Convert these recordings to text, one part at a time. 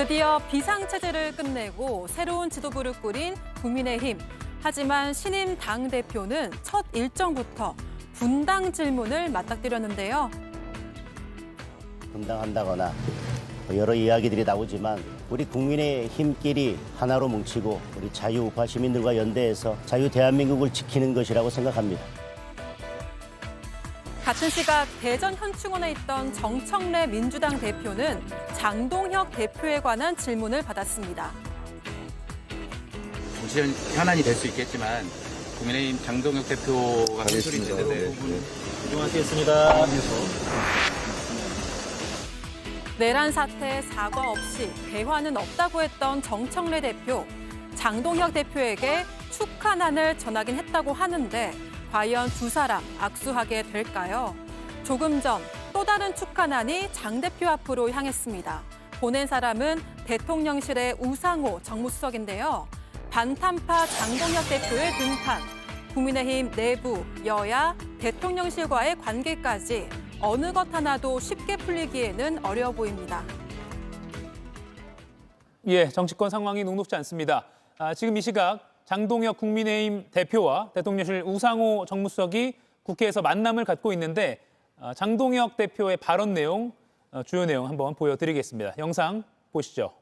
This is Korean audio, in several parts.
드디어 비상체제를 끝내고 새로운 지도부를 꾸린 국민의힘. 하지만 신임 당대표는 첫 일정부터 분당 질문을 맞닥뜨렸는데요. 분당한다거나 여러 이야기들이 나오지만 우리 국민의힘끼리 하나로 뭉치고 우리 자유우파 시민들과 연대해서 자유 대한민국을 지키는 것이라고 생각합니다. 같은 시각 대전 현충원에 있던 정청래 민주당 대표는 장동혁 대표에 관한 질문을 받았습니다. 정치적 현안이 될 수 있겠지만 국민의힘 장동혁 대표가 선출이 됐는데 인정하시겠습니다. 내란 사태 사과 없이 대화는 없다고 했던 정청래 대표. 장동혁 대표에게 축하난을 전하긴 했다고 하는데 과연 두 사람 악수하게 될까요? 조금 전 또 다른 축하난이 장 대표 앞으로 향했습니다. 보낸 사람은 대통령실의 우상호 정무수석인데요. 반탄파 장동혁 대표의 등판, 국민의힘 내부, 여야, 대통령실과의 관계까지 어느 것 하나도 쉽게 풀리기에는 어려워 보입니다. 예, 정치권 상황이 녹록지 않습니다. 지금 이 시각 장동혁 국민의힘 대표와 대통령실 우상호 정무수석이 국회에서 만남을 갖고 있는데 장동혁 대표의 발언 내용, 주요 내용 한번 보여드리겠습니다. 영상 보시죠.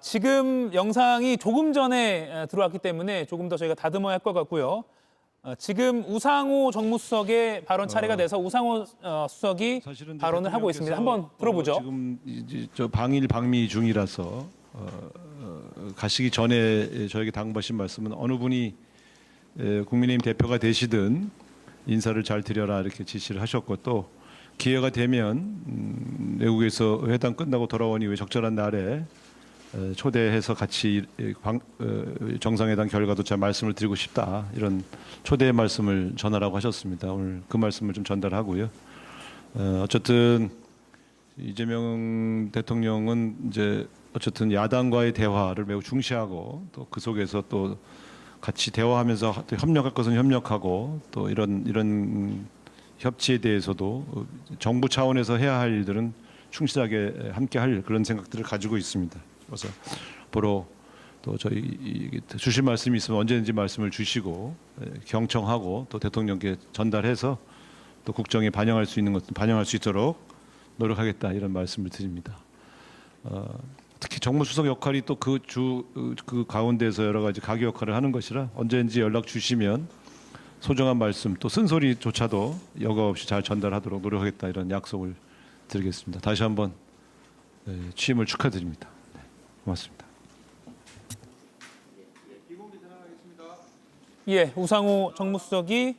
지금 영상이 조금 전에 들어왔기 때문에 조금 더 저희가 다듬어야 할 것 같고요. 지금 우상호 정무수석의 발언 차례가 돼서 우상호 수석이 발언을 하고 있습니다. 한번 들어보죠. 지금 이제 저 방일 방미 중이라서 가시기 전에 저에게 당부하신 말씀은 어느 분이 국민의힘 대표가 되시든 인사를 잘 드려라 이렇게 지시를 하셨고 또 기회가 되면 외국에서 회담 끝나고 돌아온 이후에 적절한 날에 초대해서 같이 정상회담 결과도 잘 말씀을 드리고 싶다 이런 초대의 말씀을 전하라고 하셨습니다. 오늘 그 말씀을 좀 전달하고요. 어쨌든 이재명 대통령은 이제 어쨌든 야당과의 대화를 매우 중시하고 또 그 속에서 또 같이 대화하면서 또 협력할 것은 협력하고 또 이런 협치에 대해서도 정부 차원에서 해야 할 일들은 충실하게 함께할 그런 생각들을 가지고 있습니다. 그래서 보러 또 저희 주실 말씀이 있으면 언제든지 말씀을 주시고 경청하고 또 대통령께 전달해서 또 국정에 반영할 수 있는 것도 반영할 수 있도록 노력하겠다 이런 말씀을 드립니다. 특히 정무수석 역할이 또 그 가운데서 여러 가지 가교 역할을 하는 것이라 언제든지 연락 주시면 소중한 말씀 또 쓴소리조차도 여과 없이 잘 전달하도록 노력하겠다 이런 약속을 드리겠습니다. 다시 한번 취임을 축하드립니다. 네, 고맙습니다. 예, 우상호 정무수석이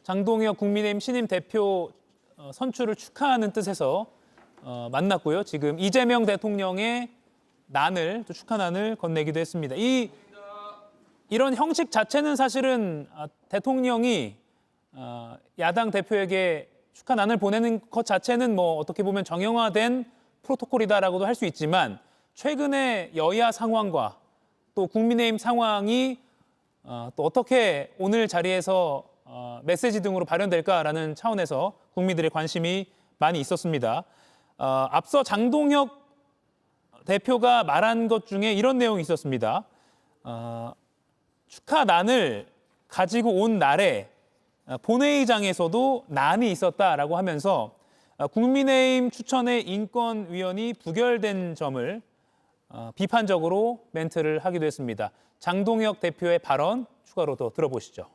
장동혁 국민의힘 신임 대표 선출을 축하하는 뜻에서 만났고요. 지금 이재명 대통령의 난을 또 축하난을 건네기도 했습니다. 이런 형식 자체는 사실은 대통령이 야당 대표에게 축하난을 보내는 것 자체는 뭐 어떻게 보면 정형화된 프로토콜이다라고도 할 수 있지만 최근의 여야 상황과 또 국민의힘 상황이 또 어떻게 오늘 자리에서 메시지 등으로 발현될까라는 차원에서 국민들의 관심이 많이 있었습니다. 앞서 장동혁 대표가 말한 것 중에 이런 내용이 있었습니다. 축하난을 가지고 온 날에 본회의장에서도 난이 있었다라고 하면서 국민의힘 추천의 인권위원이 부결된 점을 비판적으로 멘트를 하기도 했습니다. 장동혁 대표의 발언 추가로 더 들어보시죠.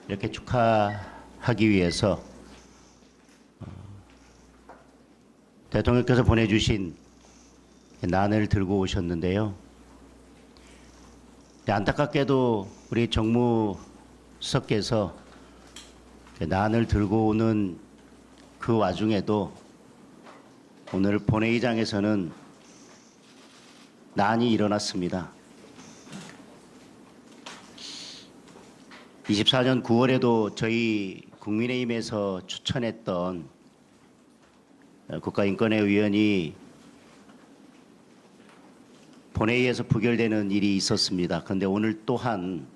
이렇게 축하하기 위해서 대통령께서 보내주신 난을 들고 오셨는데요. 안타깝게도 우리 정무수석께서 난을 들고 오는 그 와중에도 오늘 본회의장에서는 난이 일어났습니다. 24년 9월에도 저희 국민의힘에서 추천했던 국가인권위 위원이 본회의에서 부결되는 일이 있었습니다. 그런데 오늘 또한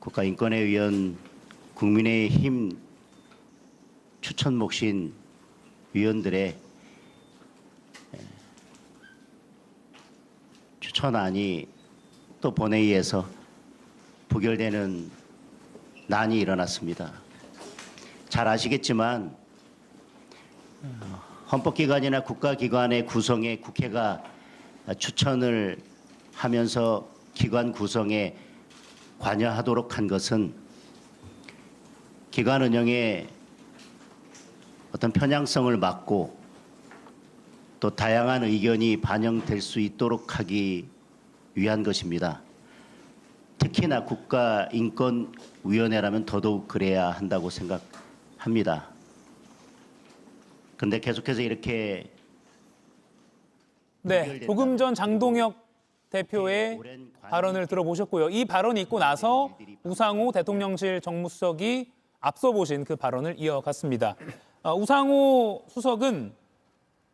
국가인권위 위원 국민의힘 추천 몫인 위원들의 추천안이 또 본회의에서 부결되는 난이 일어났습니다. 잘 아시겠지만 헌법기관이나 국가기관의 구성에 국회가 추천을 하면서 기관 구성에 관여하도록 한 것은 기관 운영의 어떤 편향성을 막고 또 다양한 의견이 반영될 수 있도록 하기 위한 것입니다. 특히나 국가인권위원회라면 더더욱 그래야 한다고 생각합니다. 그런데 계속해서 이렇게 네, 조금 전 장동혁 대표의 발언을 들어보셨고요. 이 발언이 있고 나서 우상호 대통령실 정무수석이 앞서 보신 그 발언을 이어갔습니다. 우상호 수석은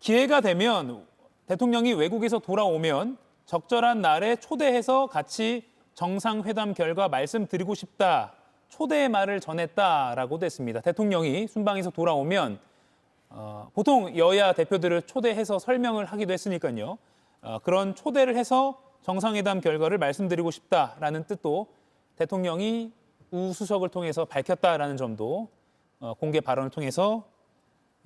기회가 되면 대통령이 외국에서 돌아오면 적절한 날에 초대해서 같이 정상회담 결과 말씀드리고 싶다. 초대의 말을 전했다라고도 했습니다. 대통령이 순방에서 돌아오면 보통 여야 대표들을 초대해서 설명을 하기도 했으니까요. 그런 초대를 해서 정상회담 결과를 말씀드리고 싶다라는 뜻도 대통령이 우 수석을 통해서 밝혔다라는 점도 공개 발언을 통해서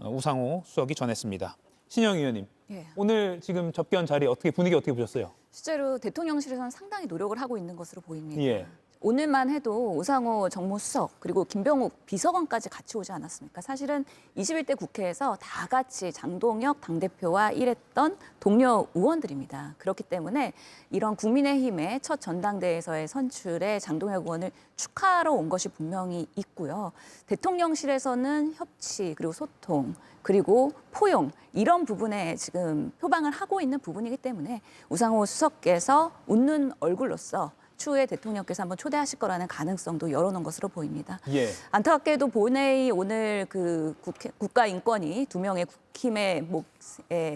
우상호 수석이 전했습니다. 신영 의원님, 예. 오늘 지금 접견 자리 분위기 어떻게 보셨어요? 실제로 대통령실에서는 상당히 노력을 하고 있는 것으로 보입니다. 예. 오늘만 해도 우상호 정무수석 그리고 김병욱 비서관까지 같이 오지 않았습니까? 사실은 21대 국회에서 다 같이 장동혁 당대표와 일했던 동료 의원들입니다. 그렇기 때문에 이런 국민의힘의 첫 전당대회에서의 선출에 장동혁 의원을 축하하러 온 것이 분명히 있고요. 대통령실에서는 협치 그리고 소통 그리고 포용 이런 부분에 지금 표방을 하고 있는 부분이기 때문에 우상호 수석께서 웃는 얼굴로서 추후에 대통령께서 한번 초대하실 거라는 가능성도 열어놓은 것으로 보입니다. 예. 안타깝게도 본회의 오늘 그 국가인권위 2명의 국힘의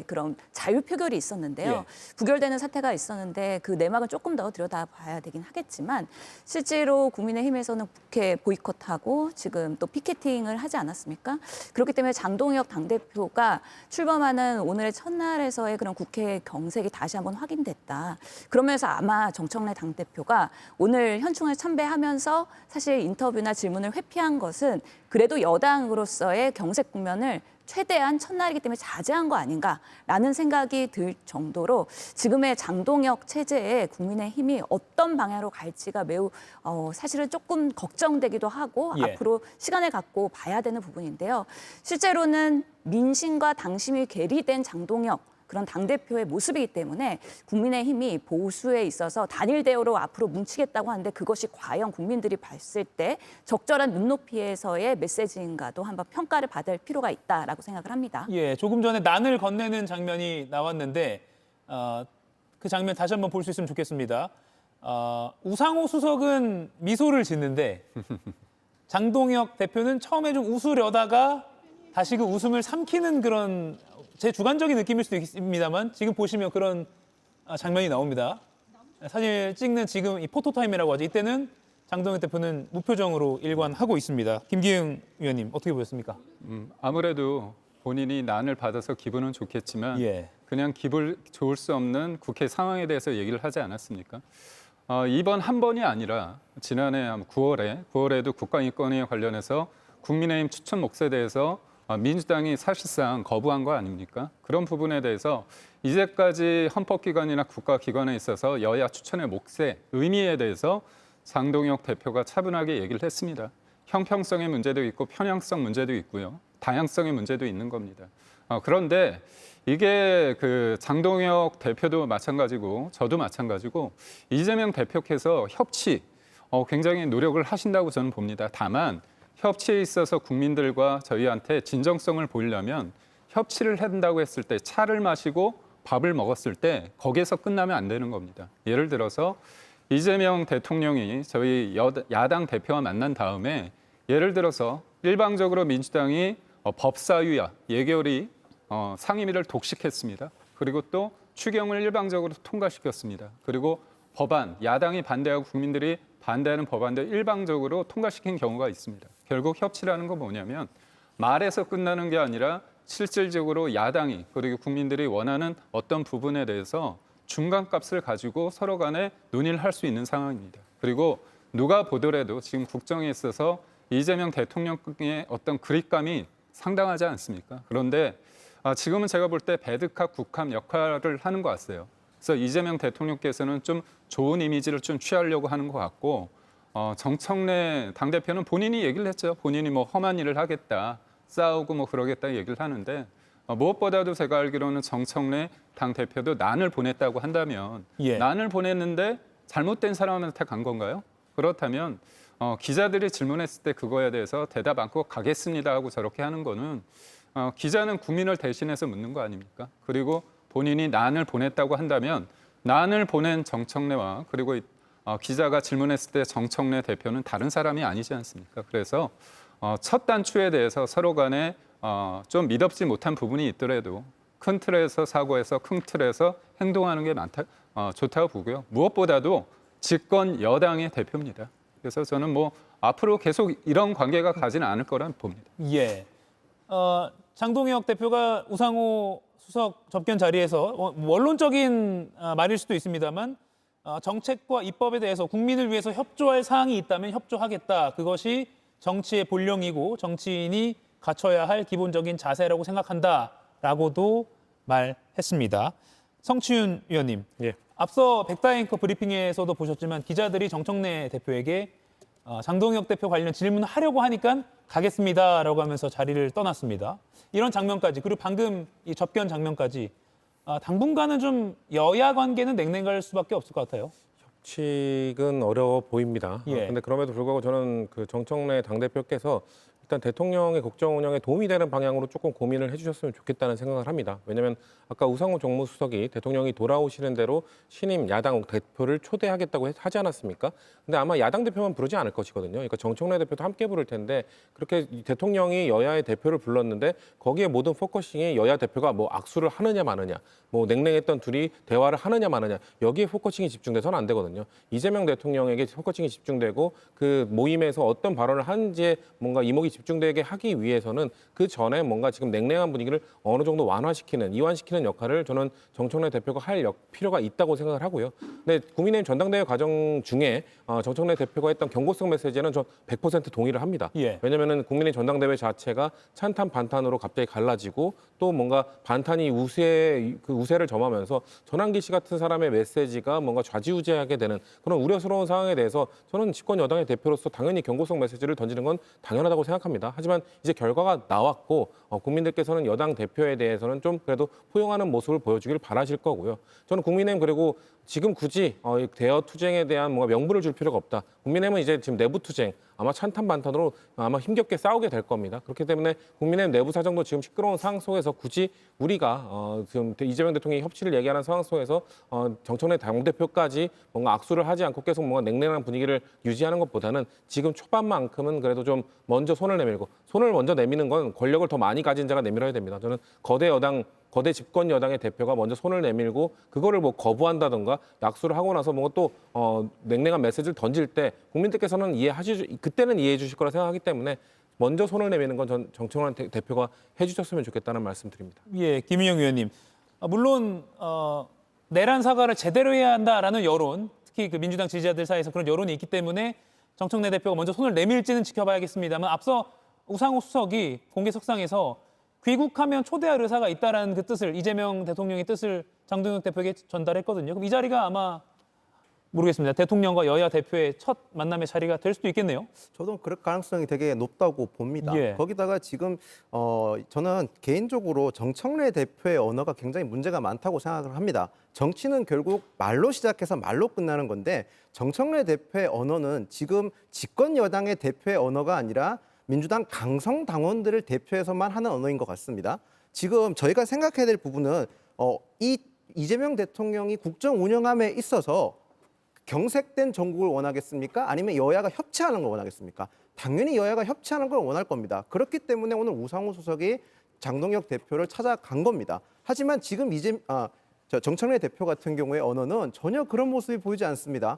그런 자유 표결이 있었는데요. 예. 부결되는 사태가 있었는데 그 내막을 조금 더 들여다봐야 되긴 하겠지만 실제로 국민의힘에서는 국회 보이콧하고 지금 또 피켓팅을 하지 않았습니까? 그렇기 때문에 장동혁 당대표가 출범하는 오늘의 첫날에서의 그런 국회 경색이 다시 한번 확인됐다. 그러면서 아마 정청래 당대표가 오늘 현충을 참배하면서 사실 인터뷰나 질문을 회피한 것은 그래도 여당으로서의 경색 국면을 최대한 첫날이기 때문에 자제한 거 아닌가라는 생각이 들 정도로 지금의 장동혁 체제에 국민의힘이 어떤 방향으로 갈지가 매우 사실은 조금 걱정되기도 하고 예. 앞으로 시간을 갖고 봐야 되는 부분인데요. 실제로는 민심과 당심이 괴리된 장동혁 그런 당대표의 모습이기 때문에 국민의힘이 보수에 있어서 단일 대우로 앞으로 뭉치겠다고 하는데 그것이 과연 국민들이 봤을 때 적절한 눈높이에서의 메시지인가도 한번 평가를 받을 필요가 있다라고 생각을 합니다. 예, 조금 전에 난을 건네는 장면이 나왔는데 그 장면 다시 한번 볼 수 있으면 좋겠습니다. 우상호 수석은 미소를 짓는데 장동혁 대표는 처음에 좀 웃으려다가 다시 그 웃음을 삼키는 그런 제 주관적인 느낌일 수도 있습니다만 지금 보시면 그런 장면이 나옵니다. 사진 찍는 지금 이 포토타임이라고 하죠. 이때는 장동혁 대표는 무표정으로 일관하고 있습니다. 김기흥 의원님 어떻게 보셨습니까? 아무래도 본인이 난을 받아서 기분은 좋겠지만 예. 그냥 기분 좋을 수 없는 국회 상황에 대해서 얘기를 하지 않았습니까? 이번 한 번이 아니라 지난해 9월에도 국가인권위에 관련해서 국민의힘 추천 몫에 대해서 민주당이 사실상 거부한 거 아닙니까? 그런 부분에 대해서 이제까지 헌법기관이나 국가기관에 있어서 여야 추천의 몫의 의미에 대해서 장동혁 대표가 차분하게 얘기를 했습니다. 형평성의 문제도 있고 편향성 문제도 있고요. 다양성의 문제도 있는 겁니다. 그런데 이게 그 장동혁 대표도 마찬가지고 저도 마찬가지고 이재명 대표께서 협치 굉장히 노력을 하신다고 저는 봅니다. 다만 협치에 있어서 국민들과 저희한테 진정성을 보이려면 협치를 한다고 했을 때 차를 마시고 밥을 먹었을 때 거기에서 끝나면 안 되는 겁니다. 예를 들어서 이재명 대통령이 저희 야당 대표와 만난 다음에 예를 들어서 일방적으로 민주당이 법사위와 예결위 상임위를 독식했습니다. 그리고 또 추경을 일방적으로 통과시켰습니다. 그리고 법안, 야당이 반대하고 국민들이 반대하는 법안도 일방적으로 통과시킨 경우가 있습니다. 결국 협치라는 건 뭐냐면 말에서 끝나는 게 아니라 실질적으로 야당이 그리고 국민들이 원하는 어떤 부분에 대해서 중간값을 가지고 서로 간에 논의를 할 수 있는 상황입니다. 그리고 누가 보더라도 지금 국정에 있어서 이재명 대통령의 어떤 그립감이 상당하지 않습니까? 그런데 지금은 제가 볼 때 배드캅, 굿캅 역할을 하는 것 같아요. 그래서 이재명 대통령께서는 좀 좋은 이미지를 좀 취하려고 하는 것 같고 정청래 당대표는 본인이 얘기를 했죠. 본인이 뭐 험한 일을 하겠다, 싸우고 뭐 그러겠다 얘기를 하는데 무엇보다도 제가 알기로는 정청래 당대표도 난을 보냈다고 한다면 예. 난을 보냈는데 잘못된 사람한테 간 건가요? 그렇다면 기자들이 질문했을 때 그거에 대해서 대답 않고 가겠습니다 하고 저렇게 하는 거는 기자는 국민을 대신해서 묻는 거 아닙니까? 그리고 본인이 난을 보냈다고 한다면 난을 보낸 정청래와 그리고 기자가 질문했을 때 정청래 대표는 다른 사람이 아니지 않습니까? 그래서 첫 단추에 대해서 서로 간에 좀 미덥지 못한 부분이 있더라도 큰 틀에서 사고해서 큰 틀에서 행동하는 게 좋다고 보고요. 무엇보다도 집권 여당의 대표입니다. 그래서 저는 뭐 앞으로 계속 이런 관계가 가지는 않을 거라 봅니다. 예. 장동혁 대표가 우상호 수석 접견 자리에서 원론적인 말일 수도 있습니다만 정책과 입법에 대해서 국민을 위해서 협조할 사항이 있다면 협조하겠다. 그것이 정치의 본령이고 정치인이 갖춰야 할 기본적인 자세라고 생각한다라고도 말했습니다. 성치윤 의원님, 예. 앞서 백다앵커 브리핑에서도 보셨지만 기자들이 정청래 대표에게 장동혁 대표 관련 질문을 하려고 하니까 가겠습니다라고 하면서 자리를 떠났습니다. 이런 장면까지 그리고 방금 이 접견 장면까지 당분간은 좀 여야 관계는 냉랭할 수밖에 없을 것 같아요. 협치는 어려워 보입니다. 예. 근데 그럼에도 불구하고 저는 그 정청래 당대표께서 일단 대통령의 국정 운영에 도움이 되는 방향으로 조금 고민을 해주셨으면 좋겠다는 생각을 합니다. 왜냐하면 아까 우상호 정무수석이 대통령이 돌아오시는 대로 신임 야당 대표를 초대하겠다고 하지 않았습니까? 근데 아마 야당 대표만 부르지 않을 것이거든요. 그러니까 정청래 대표도 함께 부를 텐데 그렇게 대통령이 여야의 대표를 불렀는데 거기에 모든 포커싱이 여야 대표가 뭐 악수를 하느냐 마느냐, 뭐 냉랭했던 둘이 대화를 하느냐 마느냐 여기에 포커싱이 집중돼서는 안 되거든요. 이재명 대통령에게 포커싱이 집중되고 그 모임에서 어떤 발언을 하는지에 뭔가 이목이 집중되게 하기 위해서는 그 전에 뭔가 지금 냉랭한 분위기를 어느 정도 완화시키는, 이완시키는 역할을 저는 정청래 대표가 할 필요가 있다고 생각을 하고요. 근데 국민의힘 전당대회 과정 중에 정청래 대표가 했던 경고성 메시지는 저 100% 동의를 합니다. 예. 왜냐하면 국민의힘 전당대회 자체가 찬탄 반탄으로 갑자기 갈라지고 또 뭔가 반탄이 우세를 점하면서 전환기 씨 같은 사람의 메시지가 뭔가 좌지우지하게 되는 그런 우려스러운 상황에 대해서 저는 집권 여당의 대표로서 당연히 경고성 메시지를 던지는 건 당연하다고 생각합니다. 하지만 이제 결과가 나왔고 국민들께서는 여당 대표에 대해서는 좀 그래도 포용하는 모습을 보여주길 바라실 거고요. 저는 국민의힘 그리고 지금 굳이 대여 투쟁에 대한 뭔가 명분을 줄 필요가 없다. 국민의힘은 이제 지금 내부 투쟁 아마 찬탄 반탄으로 아마 힘겹게 싸우게 될 겁니다. 그렇기 때문에 국민의힘 내부 사정도 지금 시끄러운 상황 속에서 굳이 우리가 지금 이재명 대통령이 협치를 얘기하는 상황 속에서 정청래 당대표까지 뭔가 악수를 하지 않고 계속 뭔가 냉랭한 분위기를 유지하는 것보다는 지금 초반만큼은 그래도 좀 먼저 손을 내밀고 손을 먼저 내미는 건 권력을 더 많이 가진 자가 내밀어야 됩니다. 저는 거대 집권 여당의 대표가 먼저 손을 내밀고 그거를 뭐 거부한다던가 낙수를 하고 나서 뭔가 또 냉랭한 메시지를 던질 때 국민들께서는 그때는 이해해 주실 거라 생각하기 때문에 먼저 손을 내미는 건 전 정청래 대표가 해주셨으면 좋겠다는 말씀드립니다. 예, 김인영 의원님. 물론 내란 사과를 제대로 해야 한다라는 여론, 특히 그 민주당 지지자들 사이에서 그런 여론이 있기 때문에 정청래 대표가 먼저 손을 내밀지는 지켜봐야겠습니다만 앞서 우상호 수석이 공개석상에서 귀국하면 초대할 의사가 있다라는 그 뜻을 이재명 대통령의 뜻을 장동혁 대표에게 전달했거든요. 그럼 이 자리가 아마 모르겠습니다. 대통령과 여야 대표의 첫 만남의 자리가 될 수도 있겠네요. 저도 그럴 가능성이 되게 높다고 봅니다. 예. 거기다가 지금 저는 개인적으로 정청래 대표의 언어가 굉장히 문제가 많다고 생각을 합니다. 정치는 결국 말로 시작해서 말로 끝나는 건데 정청래 대표의 언어는 지금 집권 여당의 대표의 언어가 아니라 민주당 강성 당원들을 대표해서만 하는 언어인 것 같습니다. 지금 저희가 생각해야 될 부분은 이재명 대통령이 국정 운영함에 있어서 경색된 정국을 원하겠습니까? 아니면 여야가 협치하는 걸 원하겠습니까? 당연히 여야가 협치하는 걸 원할 겁니다. 그렇기 때문에 오늘 우상호 수석이 장동혁 대표를 찾아간 겁니다. 하지만 지금 정청래 대표 같은 경우의 언어는 전혀 그런 모습이 보이지 않습니다.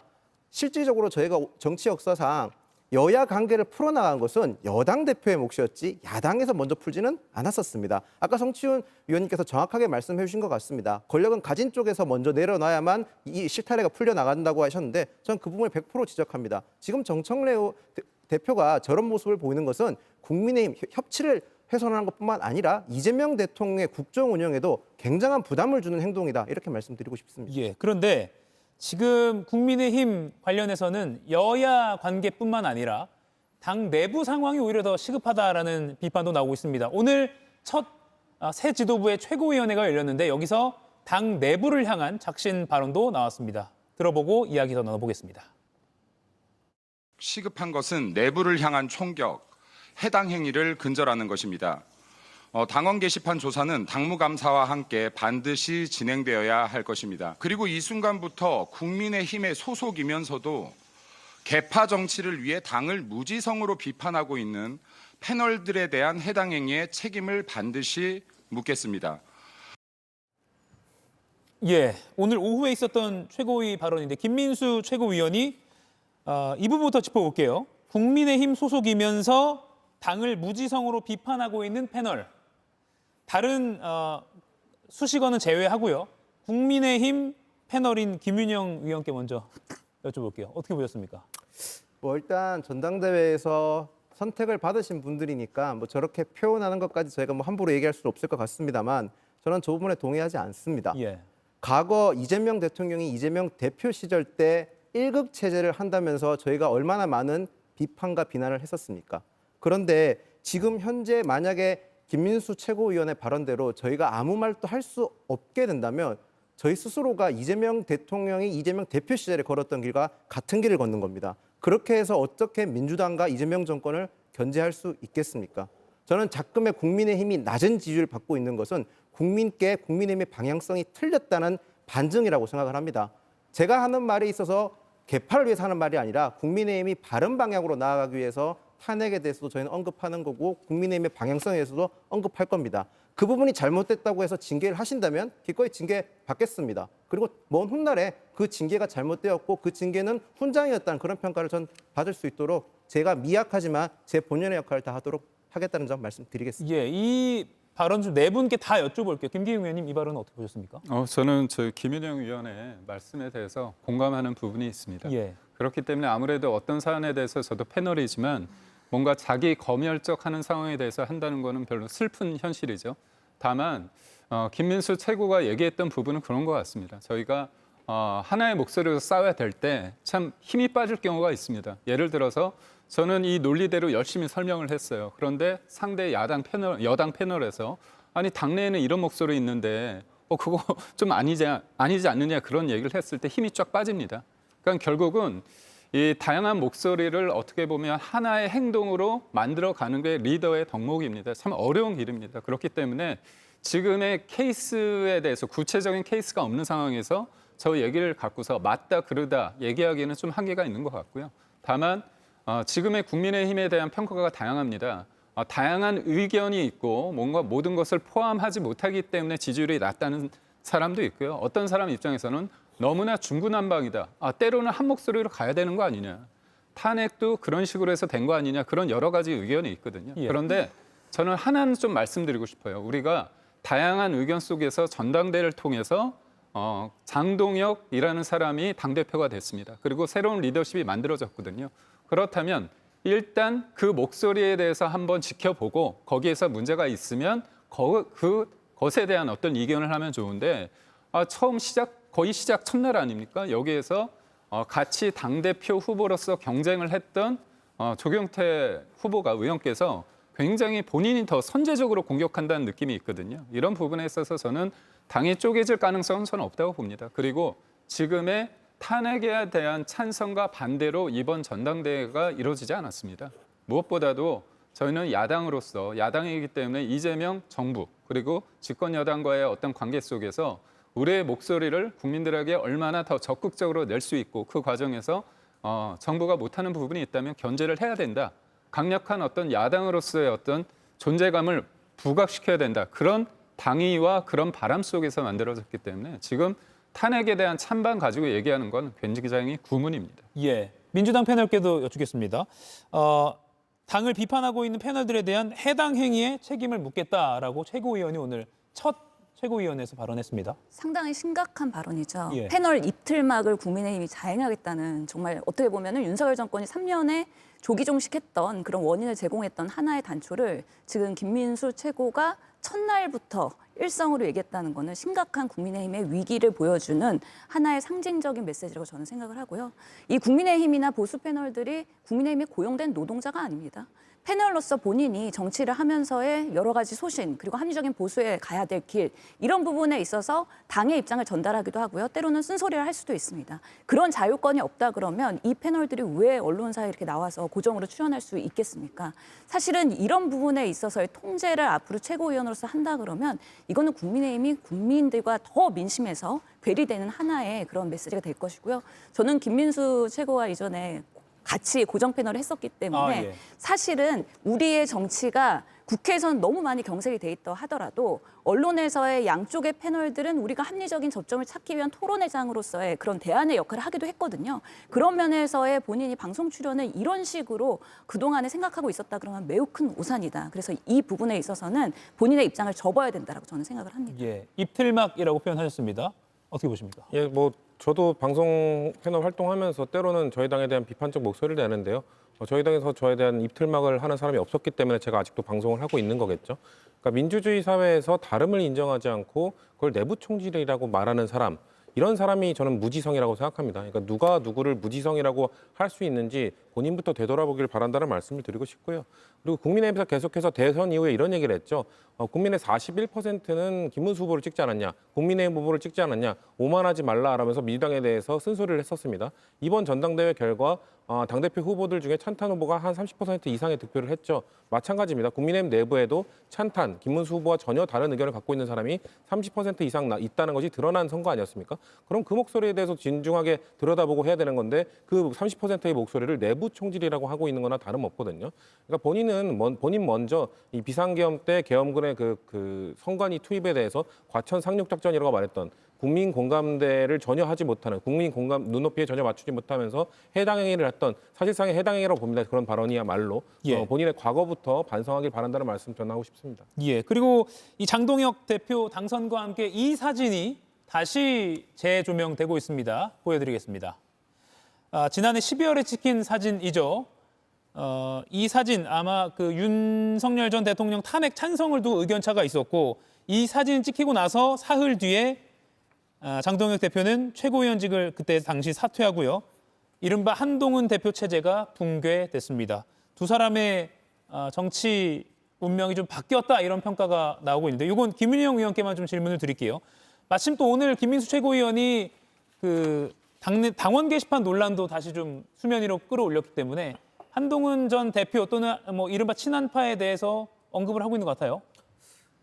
실질적으로 저희가 정치 역사상 여야 관계를 풀어나간 것은 여당 대표의 몫이었지 야당에서 먼저 풀지는 않았었습니다. 아까 성치훈 위원님께서 정확하게 말씀해 주신 것 같습니다. 권력은 가진 쪽에서 먼저 내려놔야만 이 실타래가 풀려나간다고 하셨는데 저는 그 부분을 100% 지적합니다. 지금 정청래 대표가 저런 모습을 보이는 것은 국민의힘 협치를 훼손하는 것뿐만 아니라 이재명 대통령의 국정 운영에도 굉장한 부담을 주는 행동이다. 이렇게 말씀드리고 싶습니다. 예. 그런데 지금 국민의힘 관련해서는 여야 관계뿐만 아니라 당 내부 상황이 오히려 더 시급하다라는 비판도 나오고 있습니다. 오늘 첫 새 지도부의 최고위원회가 열렸는데 여기서 당 내부를 향한 작신 발언도 나왔습니다. 들어보고 이야기 더 나눠보겠습니다. 시급한 것은 내부를 향한 총격, 해당 행위를 근절하는 것입니다. 당원 게시판 조사는 당무감사와 함께 반드시 진행되어야 할 것입니다. 그리고 이 순간부터 국민의힘의 소속이면서도 개파 정치를 위해 당을 무지성으로 비판하고 있는 패널들에 대한 해당 행위의 책임을 반드시 묻겠습니다. 예, 오늘 오후에 있었던 최고위 발언인데 김민수 최고위원이 이 부분부터 짚어볼게요. 국민의힘 소속이면서 당을 무지성으로 비판하고 있는 패널. 다른 수식어는 제외하고요. 국민의힘 패널인 김윤영 위원께 먼저 여쭤볼게요. 어떻게 보셨습니까? 뭐 일단 전당대회에서 선택을 받으신 분들이니까 뭐 저렇게 표현하는 것까지 저희가 뭐 함부로 얘기할 수는 없을 것 같습니다만 저는 저 부분에 동의하지 않습니다. 예. 과거 이재명 대통령이 이재명 대표 시절 때 1급 체제를 한다면서 저희가 얼마나 많은 비판과 비난을 했었습니까? 그런데 지금 현재 만약에 김민수 최고위원의 발언대로 저희가 아무 말도 할 수 없게 된다면 저희 스스로가 이재명 대통령이 이재명 대표 시절에 걸었던 길과 같은 길을 걷는 겁니다. 그렇게 해서 어떻게 민주당과 이재명 정권을 견제할 수 있겠습니까? 저는 작금의 국민의힘이 낮은 지지율을 받고 있는 것은 국민께 국민의힘의 방향성이 틀렸다는 반증이라고 생각을 합니다. 제가 하는 말에 있어서 개파를 위해서 하는 말이 아니라 국민의힘이 바른 방향으로 나아가기 위해서 탄핵에 대해서도 저희는 언급하는 거고 국민의힘의 방향성에 대해서도 언급할 겁니다. 그 부분이 잘못됐다고 해서 징계를 하신다면 기꺼이 징계 받겠습니다. 그리고 먼 훗날에 그 징계가 잘못되었고 그 징계는 훈장이었다는 그런 평가를 전 받을 수 있도록 제가 미약하지만 제 본연의 역할을 다 하도록 하겠다는 점 말씀드리겠습니다. 예, 이 발언 좀 네 분께 다 여쭤볼게요. 김기웅 의원님 이 발언은 어떻게 보셨습니까? 저는 김윤영 위원의 말씀에 대해서 공감하는 부분이 있습니다. 예. 그렇기 때문에 아무래도 어떤 사안에 대해서 저도 패널이지만 뭔가 자기 검열적하는 상황에 대해서 한다는 거는 별로 슬픈 현실이죠. 다만 김민수 최고가 얘기했던 부분은 그런 것 같습니다. 저희가 하나의 목소리로 싸워야 될 때 참 힘이 빠질 경우가 있습니다. 예를 들어서 저는 이 논리대로 열심히 설명을 했어요. 그런데 상대 여당 패널에서 아니 당내에는 이런 목소리 있는데 그거 좀 아니지 않느냐 그런 얘기를 했을 때 힘이 쫙 빠집니다. 그러니까 결국은 이 다양한 목소리를 어떻게 보면 하나의 행동으로 만들어가는 게 리더의 덕목입니다. 참 어려운 길입니다. 그렇기 때문에 지금의 케이스에 대해서 구체적인 케이스가 없는 상황에서 저 얘기를 갖고서 맞다 그르다 얘기하기에는 좀 한계가 있는 것 같고요. 다만 지금의 국민의힘에 대한 평가가 다양합니다. 다양한 의견이 있고 뭔가 모든 것을 포함하지 못하기 때문에 지지율이 낮다는 사람도 있고요. 어떤 사람 입장에서는 너무나 중구난방이다. 때로는 한 목소리로 가야 되는 거 아니냐. 탄핵도 그런 식으로 해서 된 거 아니냐. 그런 여러 가지 의견이 있거든요. 예. 그런데 저는 하나는 좀 말씀드리고 싶어요. 우리가 다양한 의견 속에서 전당대회를 통해서 장동혁이라는 사람이 당대표가 됐습니다. 그리고 새로운 리더십이 만들어졌거든요. 그렇다면 일단 그 목소리에 대해서 한번 지켜보고 거기에서 문제가 있으면 그것에 대한 어떤 이견을 하면 좋은데 거의 시작 첫날 아닙니까? 여기에서 같이 당대표 후보로서 경쟁을 했던 조경태 후보가 의원께서 굉장히 본인이 더 선제적으로 공격한다는 느낌이 있거든요. 이런 부분에 있어서 저는 당이 쪼개질 가능성은 저는 없다고 봅니다. 그리고 지금의 탄핵에 대한 찬성과 반대로 이번 전당대회가 이루어지지 않았습니다. 무엇보다도 저희는 야당으로서 야당이기 때문에 이재명 정부 그리고 집권 여당과의 어떤 관계 속에서 우리의 목소리를 국민들에게 얼마나 더 적극적으로 낼 수 있고 그 과정에서 정부가 못하는 부분이 있다면 견제를 해야 된다. 강력한 어떤 야당으로서의 어떤 존재감을 부각시켜야 된다. 그런 당위와 그런 바람 속에서 만들어졌기 때문에 지금 탄핵에 대한 찬반 가지고 얘기하는 건 굉장히 구문입니다. 예, 민주당 패널께도 여쭙겠습니다. 당을 비판하고 있는 패널들에 대한 해당 행위에 책임을 묻겠다라고 최고위원이 오늘 첫 최고위원회에서 발언했습니다. 상당히 심각한 발언이죠. 예. 패널 이틀막을 국민의힘이 자행하겠다는, 정말 어떻게 보면 윤석열 정권이 3년에 조기종식했던 그런 원인을 제공했던 하나의 단초를 지금 김민수 최고가 첫날부터 일성으로 얘기했다는 거는 심각한 국민의힘의 위기를 보여주는 하나의 상징적인 메시지라고 저는 생각을 하고요. 이 국민의힘이나 보수 패널들이 국민의힘에 고용된 노동자가 아닙니다. 패널로서 본인이 정치를 하면서의 여러 가지 소신, 그리고 합리적인 보수에 가야 될 길, 이런 부분에 있어서 당의 입장을 전달하기도 하고요. 때로는 쓴소리를 할 수도 있습니다. 그런 자유권이 없다 그러면 이 패널들이 왜 언론사에 이렇게 나와서 고정으로 출연할 수 있겠습니까? 사실은 이런 부분에 있어서의 통제를 앞으로 최고위원으로서 한다 그러면 이거는 국민의힘이 국민들과 더 민심에서 괴리되는 하나의 그런 메시지가 될 것이고요. 저는 김민수 최고와 이전에 같이 고정 패널을 했었기 때문에 예. 사실은 우리의 정치가 국회에서는 너무 많이 경색이 돼 있다 하더라도 언론에서의 양쪽의 패널들은 우리가 합리적인 접점을 찾기 위한 토론회장으로서의 그런 대안의 역할을 하기도 했거든요. 그런 면에서의 본인이 방송 출연을 이런 식으로 그동안에 생각하고 있었다 그러면 매우 큰 오산이다. 그래서 이 부분에 있어서는 본인의 입장을 접어야 된다고 저는 생각을 합니다. 예, 입틀막이라고 표현하셨습니다. 어떻게 보십니까? 예, 뭐 저도 방송 패널 활동하면서 때로는 저희 당에 대한 비판적 목소리를 내는데요. 저희 당에서 저에 대한 입틀막을 하는 사람이 없었기 때문에 제가 아직도 방송을 하고 있는 거겠죠. 그러니까 민주주의 사회에서 다름을 인정하지 않고 그걸 내부 총질이라고 말하는 사람, 이런 사람이 저는 무지성이라고 생각합니다. 그러니까 누가 누구를 무지성이라고 할 수 있는지 본인부터 되돌아보길 바란다는 말씀을 드리고 싶고요. 그리고 국민의힘에서 계속해서 대선 이후에 이런 얘기를 했죠. 국민의 41%는 김문수 후보를 찍지 않았냐, 국민의힘 후보를 찍지 않았냐, 오만하지 말라라면서 민주당에 대해서 쓴소리를 했었습니다. 이번 전당대회 결과 당대표 후보들 중에 찬탄 후보가 한 30% 이상의 득표를 했죠. 마찬가지입니다. 국민의힘 내부에도 찬탄, 김문수 후보와 전혀 다른 의견을 갖고 있는 사람이 30% 이상 있다는 것이 드러난 선거 아니었습니까? 그럼 그 목소리에 대해서 진중하게 들여다보고 해야 되는 건데 그 30%의 목소리를 내부 총질이라고 하고 있는 거나 다름없거든요. 그러니까 본인 먼저 이 비상계엄 때 계엄군의 그 선관위 투입에 대해서 과천 상륙작전이라고 말했던 국민 공감대를 전혀 하지 못하는, 국민 공감 눈높이에 전혀 맞추지 못하면서 해당 행위를 했던, 사실상의 해당 행위라고 봅니다. 그런 발언이야말로 예. 본인의 과거부터 반성하길 바란다는 말씀 전하고 싶습니다. 예, 그리고 이 장동혁 대표 당선과 함께 이 사진이 다시 재조명되고 있습니다. 보여드리겠습니다. 지난해 12월에 찍힌 사진이죠. 이 사진 아마 그 윤석열 전 대통령 탄핵 찬성을 두고 의견차가 있었고, 이 사진 찍히고 나서 사흘 뒤에 장동혁 대표는 최고위원직을 그때 당시 사퇴하고요. 이른바 한동훈 대표 체제가 붕괴됐습니다. 두 사람의 정치 운명이 좀 바뀌었다, 이런 평가가 나오고 있는데, 이건 김은영 의원께만 좀 질문을 드릴게요. 마침 또 오늘 김민수 최고위원이 그 당원 게시판 논란도 다시 좀 수면 위로 끌어올렸기 때문에 한동훈 전 대표 또는 뭐 이른바 친한파에 대해서 언급을 하고 있는 것 같아요.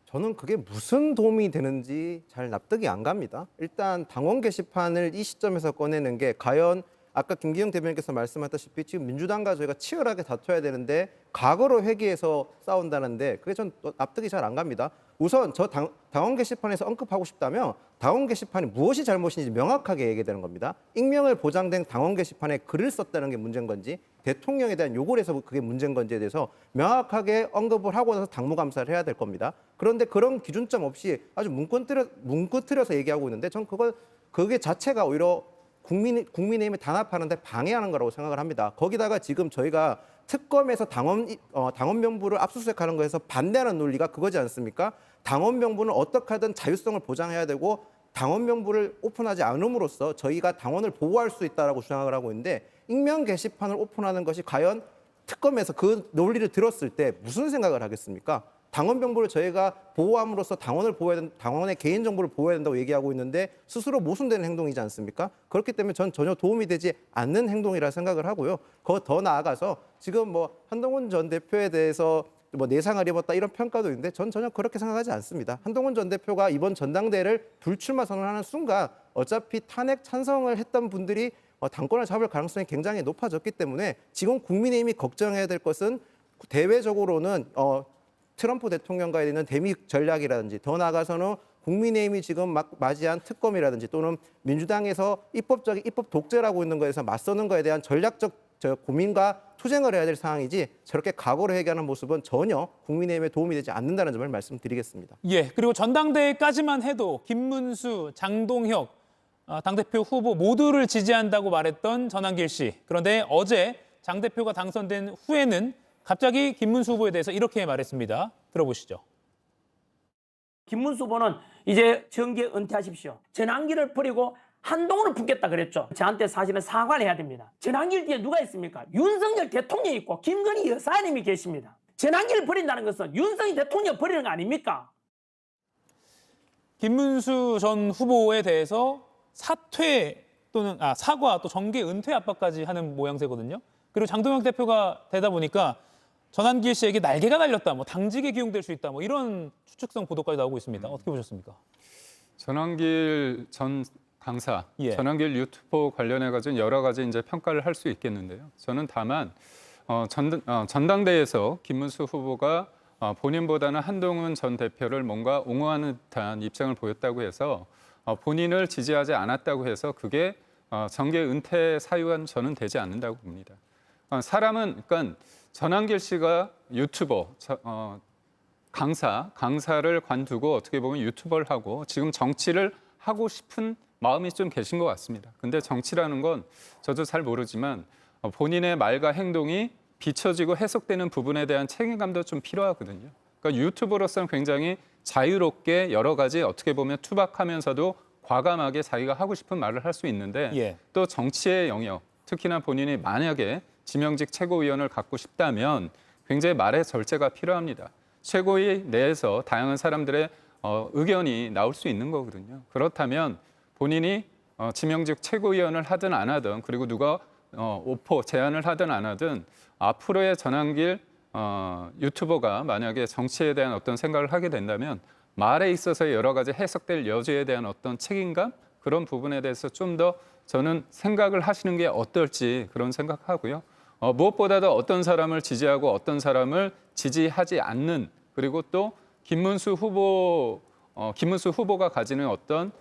저는 그게 무슨 도움이 되는지 잘 납득이 안 갑니다. 일단 당원 게시판을 이 시점에서 꺼내는 게 과연 아까 김기영 대변인께서 말씀하셨다시피 지금 민주당과 저희가 치열하게 다퉈야 되는데 과거로 회귀해서 싸운다는데 그게 전 납득이 잘 안 갑니다. 우선 저 당원 게시판에서 언급하고 싶다면 당원 게시판이 무엇이 잘못인지 명확하게 얘기되는 겁니다. 익명을 보장된 당원 게시판에 글을 썼다는 게 문제인 건지 대통령에 대한 요구를 해서 그게 문제인 건지에 대해서 명확하게 언급을 하고 나서 당무감사를 해야 될 겁니다. 그런데 그런 기준점 없이 아주 뭉끄트려서 얘기하고 있는데 전 그게 자체가 오히려 국민의힘을 단합하는 데 방해하는 거라고 생각을 합니다. 거기다가 지금 저희가 특검에서 당원 명부를 압수수색하는 거에서 반대하는 논리가 그거지 않습니까? 당원 명부는 어떻게 하든 자율성을 보장해야 되고 당원 명부를 오픈하지 않음으로써 저희가 당원을 보호할 수 있다라고 주장을 하고 있는데 익명 게시판을 오픈하는 것이 과연 특검에서 그 논리를 들었을 때 무슨 생각을 하겠습니까? 당원 명부를 저희가 보호함으로써 당원의 개인 정보를 보호해야 된다고 얘기하고 있는데 스스로 모순되는 행동이지 않습니까? 그렇기 때문에 전 전혀 도움이 되지 않는 행동이라 생각을 하고요. 더 나아가서 지금 뭐 한동훈 전 대표에 대해서 뭐 내상을 입었다 이런 평가도 있는데 전 전혀 그렇게 생각하지 않습니다. 한동훈 전 대표가 이번 전당대회를 불출마 선언하는 순간 어차피 탄핵 찬성을 했던 분들이 당권을 잡을 가능성이 굉장히 높아졌기 때문에 지금 국민의힘이 걱정해야 될 것은 대외적으로는 트럼프 대통령과에 있는 대미 전략이라든지 더 나아가서는 국민의힘이 지금 막 맞이한 특검이라든지 또는 민주당에서 입법 독재라고 있는 거에서 맞서는 거에 대한 전략적 고민과 투쟁을 해야 될 상황이지 저렇게 각오를 회개하는 모습은 전혀 국민의힘에 도움이 되지 않는다는 점을 말씀드리겠습니다. 예, 그리고 전당대회까지만 해도 김문수, 장동혁 당대표 후보 모두를 지지한다고 말했던 전한길 씨. 그런데 어제 장 대표가 당선된 후에는 갑자기 김문수 후보에 대해서 이렇게 말했습니다. 들어보시죠. 김문수 후보는 이제 정계 은퇴하십시오. 전한길을 버리고 한동훈을 품겠다 그랬죠. 저한테 사실은 사과를 해야 됩니다. 전한길 뒤에 누가 있습니까? 윤석열 대통령이 있고 김건희 여사님이 계십니다. 전한길을 버린다는 것은 윤석열 대통령 버리는 거 아닙니까? 김문수 전 후보에 대해서 사퇴 또는 사과 또 정계 은퇴 압박까지 하는 모양새거든요. 그리고 장동혁 대표가 되다 보니까 전한길 씨에게 날개가 달렸다, 뭐 당직에 기용될 수 있다, 뭐 이런 추측성 보도까지 나오고 있습니다. 어떻게 보셨습니까? 전한길 전 강사, 예. 전한길 유튜버 관련해 가지고 여러 가지 이제 평가를 할 수 있겠는데요. 저는 다만 전당대회에서 김문수 후보가 본인보다는 한동훈 전 대표를 뭔가 옹호하는 듯한 입장을 보였다고 해서 본인을 지지하지 않았다고 해서 그게 정계 은퇴 사유가 저는 되지 않는다고 봅니다. 사람은 그러니까 전한길 씨가 유튜버, 강사를 관두고 어떻게 보면 유튜버를 하고 지금 정치를 하고 싶은 마음이 좀 계신 것 같습니다. 근데 정치라는 건 저도 잘 모르지만 본인의 말과 행동이 비춰지고 해석되는 부분에 대한 책임감도 좀 필요하거든요. 그러니까 유튜버로서는 굉장히 자유롭게 여러 가지 어떻게 보면 투박하면서도 과감하게 자기가 하고 싶은 말을 할 수 있는데 예. 또 정치의 영역, 특히나 본인이 만약에 지명직 최고위원을 갖고 싶다면 굉장히 말의 절제가 필요합니다. 최고위 내에서 다양한 사람들의 의견이 나올 수 있는 거거든요. 그렇다면 본인이 지명직 최고위원을 하든 안 하든 그리고 누가 오퍼 제안을 하든 안 하든 앞으로의 전한길 유튜버가 만약에 정치에 대한 어떤 생각을 하게 된다면 말에 있어서 여러 가지 해석될 여지에 대한 어떤 책임감 그런 부분에 대해서 좀 더 저는 생각을 하시는 게 어떨지 그런 생각하고요. 무엇보다도 어떤 사람을 지지하고 어떤 사람을 지지하지 않는 그리고 또 김문수 후보가 가지는 어떤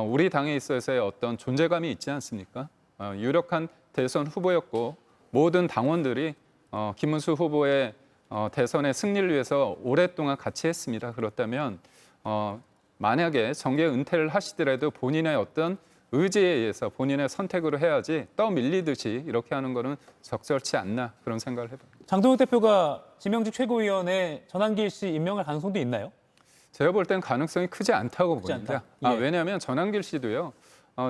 우리 당에 있어서의 어떤 존재감이 있지 않습니까? 유력한 대선 후보였고 모든 당원들이 김문수 후보의 대선의 승리를 위해서 오랫동안 같이 했습니다. 그렇다면 만약에 정계 은퇴를 하시더라도 본인의 어떤 의지에 의해서 본인의 선택으로 해야지 떠밀리듯이 이렇게 하는 거는 적절치 않나 그런 생각을 해봅니다. 장동혁 대표가 지명직 최고위원에 전한길 씨 임명할 가능성도 있나요? 제가 볼 땐 가능성이 크지 않다고 봅니다. 예. 왜냐하면 전한길 씨도요.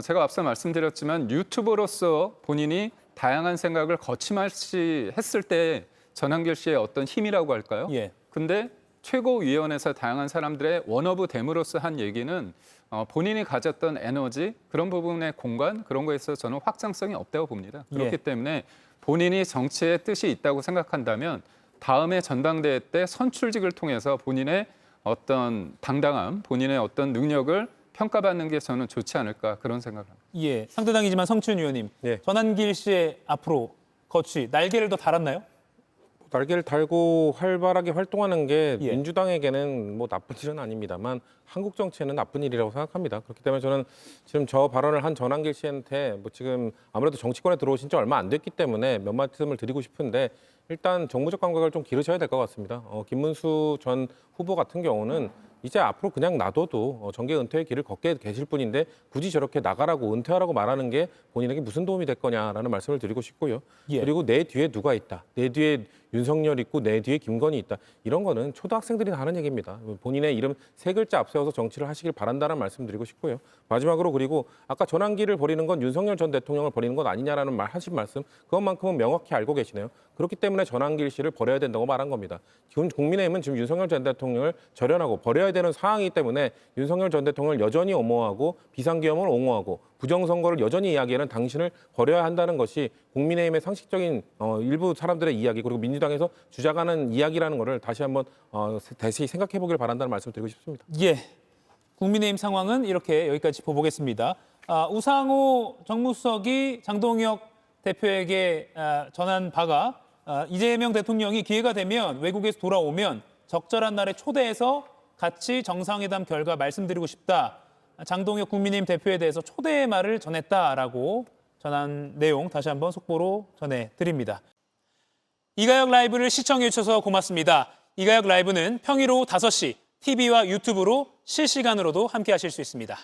제가 앞서 말씀드렸지만 유튜버로서 본인이 다양한 생각을 거침없이 했을 때 전한길 씨의 어떤 힘이라고 할까요? 예. 근데 최고위원회에서 다양한 사람들의 원어브 됨으로써 한 얘기는 본인이 가졌던 에너지 그런 부분의 공간 그런 거에 있어서 저는 확장성이 없다고 봅니다. 그렇기 예. 때문에 본인이 정치에 뜻이 있다고 생각한다면 다음에 전당대회 때 선출직을 통해서 본인의 어떤 당당함, 본인의 어떤 능력을 평가받는 게 저는 좋지 않을까 그런 생각을 합니다. 예, 상대당이지만 성춘 의원님, 네. 전한길 씨의 앞으로 거취 날개를 더 달았나요? 날개를 달고 활발하게 활동하는 게 예. 민주당에게는 뭐 나쁜 일은 아닙니다만 한국 정치에는 나쁜 일이라고 생각합니다. 그렇기 때문에 저는 지금 저 발언을 한 전한길 씨한테 뭐 지금 아무래도 정치권에 들어오신 지 얼마 안 됐기 때문에 몇 말씀을 드리고 싶은데 일단 정무적 감각을 좀 기르셔야 될 것 같습니다. 김문수 전 후보 같은 경우는 이제 앞으로 그냥 놔둬도 정계 은퇴의 길을 걷게 계실 분인데 굳이 저렇게 나가라고 은퇴하라고 말하는 게 본인에게 무슨 도움이 될 거냐라는 말씀을 드리고 싶고요. 예. 그리고 내 뒤에 누가 있다. 내 뒤에 윤석열 있고 내 뒤에 김건희 있다. 이런 거는 초등학생들이 다 하는 얘기입니다. 본인의 이름 세 글자 앞세워서 정치를 하시길 바란다는 말씀 드리고 싶고요. 마지막으로 그리고 아까 전한길을 버리는 건 윤석열 전 대통령을 버리는 건 아니냐라는 하신 말씀 그것만큼은 명확히 알고 계시네요. 그렇기 때문에 전한길 씨를 버려야 된다고 말한 겁니다. 지금 국민의힘은 지금 윤석열 전 대통령을 절연하고 버려야 되는 상황이기 때문에 윤석열 전 대통령을 여전히 옹호하고 비상계엄을 옹호하고 부정선거를 여전히 이야기하는 당신을 버려야 한다는 것이 국민의힘의 상식적인 일부 사람들의 이야기 그리고 민주당에서 주장하는 이야기라는 것을 다시 한번 다시 생각해 보길 바란다는 말씀을 드리고 싶습니다. 예, 국민의힘 상황은 이렇게 여기까지 짚어보겠습니다. 우상호 정무수석이 장동혁 대표에게 전한 바가 이재명 대통령이 기회가 되면 외국에서 돌아오면 적절한 날에 초대해서 같이 정상회담 결과 말씀드리고 싶다. 장동혁 국민의힘 대표에 대해서 초대의 말을 전했다라고 전한 내용 다시 한번 속보로 전해드립니다. 이가혁 라이브를 시청해 주셔서 고맙습니다. 이가혁 라이브는 평일 오후 5시 TV와 유튜브로 실시간으로도 함께 하실 수 있습니다.